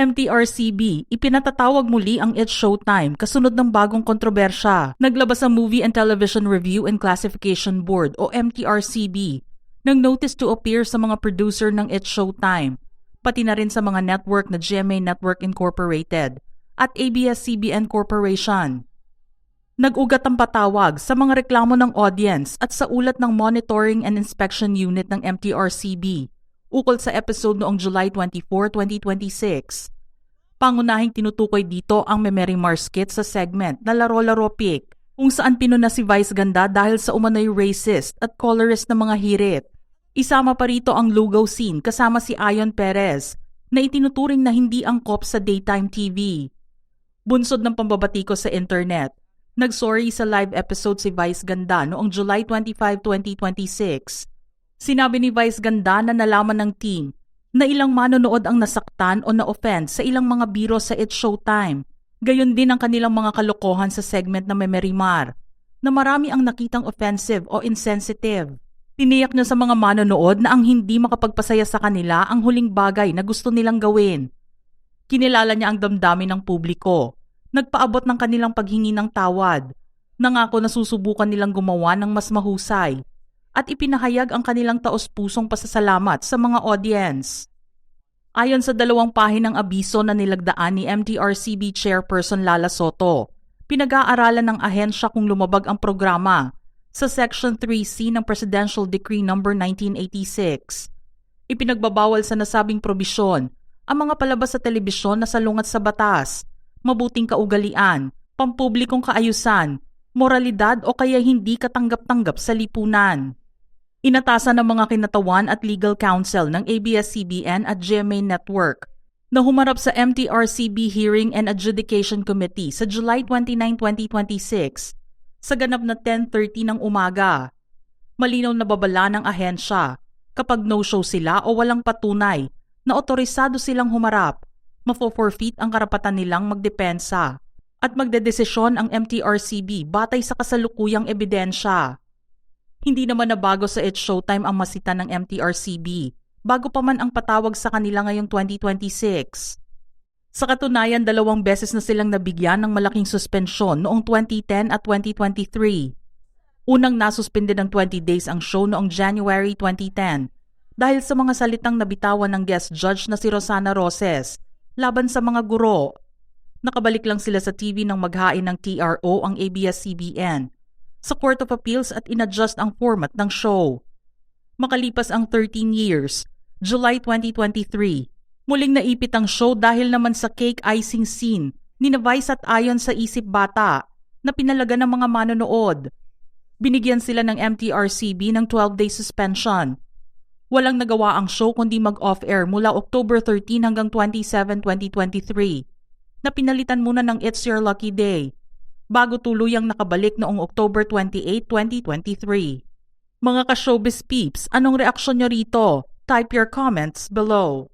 MTRCB, ipinatatawag muli ang It's Showtime kasunod ng bagong kontrobersya. Naglabas ang Movie and Television Review and Classification Board o MTRCB ng notice to appear sa mga producer ng It's Showtime, pati na rin sa mga network na GMA Network Incorporated at ABS-CBN Corporation. Nag-ugat ang patawag sa mga reklamo ng audience at sa ulat ng Monitoring and Inspection Unit ng MTRCB ukol sa episode noong July 24, 2026. Pangunahing tinutukoy dito ang Memory Mars skit sa segment na Laro-Laro Pick, kung saan pinuna si Vice Ganda dahil sa umano'y racist at colorist na mga hirit. Isama pa rito ang lugaw scene kasama si Ayon Perez na itinuturing na hindi angkop sa daytime TV. Bunsod ng pambabatiko sa internet, nagsorry sa live episode si Vice Ganda noong July 25, 2026. Sinabi ni Vice Ganda na nalaman ng team na ilang manonood ang nasaktan o na-offend sa ilang mga biro sa It's Showtime. Gayon din ang kanilang mga kalokohan sa segment na Memory Mar, na marami ang nakitang offensive o insensitive. Tiniyak niya sa mga manonood na ang hindi makapagpasaya sa kanila ang huling bagay na gusto nilang gawin. Kinilala niya ang damdamin ng publiko. Nagpaabot ng kanilang paghingi ng tawad. Nangako na susubukan nilang gumawa ng mas mahusay. At ipinahayag ang kanilang taos-pusong pasasalamat sa mga audience. Ayon sa 2 pahinang abiso na nilagdaan ni MTRCB Chairperson Lala Soto, pinag-aaralan ng ahensya kung lumabag ang programa sa Section 3C ng Presidential Decree No. 1986. Ipinagbabawal sa nasabing probisyon ang mga palabas sa telebisyon na salungat sa batas, mabuting kaugalian, pampublikong kaayusan, moralidad o kaya hindi katanggap-tanggap sa lipunan. Inatasan ng mga kinatawan at legal counsel ng ABS-CBN at GMA Network na humarap sa MTRCB Hearing and Adjudication Committee sa July 29, 2026 sa ganap na 10:30 ng umaga. Malinaw na babala ng ahensya kapag no-show sila o walang patunay na otorisado silang humarap, mafo-forfeit ang karapatan nilang magdepensa at magdedesisyon ang MTRCB batay sa kasalukuyang ebidensya. Hindi naman nabago sa It's Showtime ang masita ng MTRCB bago pa man ang patawag sa kanila ngayong 2026. Sa katunayan, 2 beses na silang nabigyan ng malaking suspensyon noong 2010 at 2023. Unang nasuspende ng 20 days ang show noong January 2010 dahil sa mga salitang nabitawan ng guest judge na si Rosana Roses laban sa mga guro. Nakabalik lang sila sa TV nang maghain ng TRO ang ABS-CBN sa Court of Appeals at inadjust ang format ng show. Makalipas ang 13 years, July 2023, muling naipit ang show dahil naman sa cake icing scene ni Vice at Ayon sa Isip Bata na pinalaga ng mga manonood. Binigyan sila ng MTRCB ng 12-day suspension. Walang nagawa ang show kundi mag-off-air mula October 13 hanggang 27, 2023 na pinalitan muna ng It's Your Lucky Day bago tuluyang nakabalik noong October 28, 2023. Mga ka-showbiz peeps, anong reaksyon nyo rito? Type your comments below.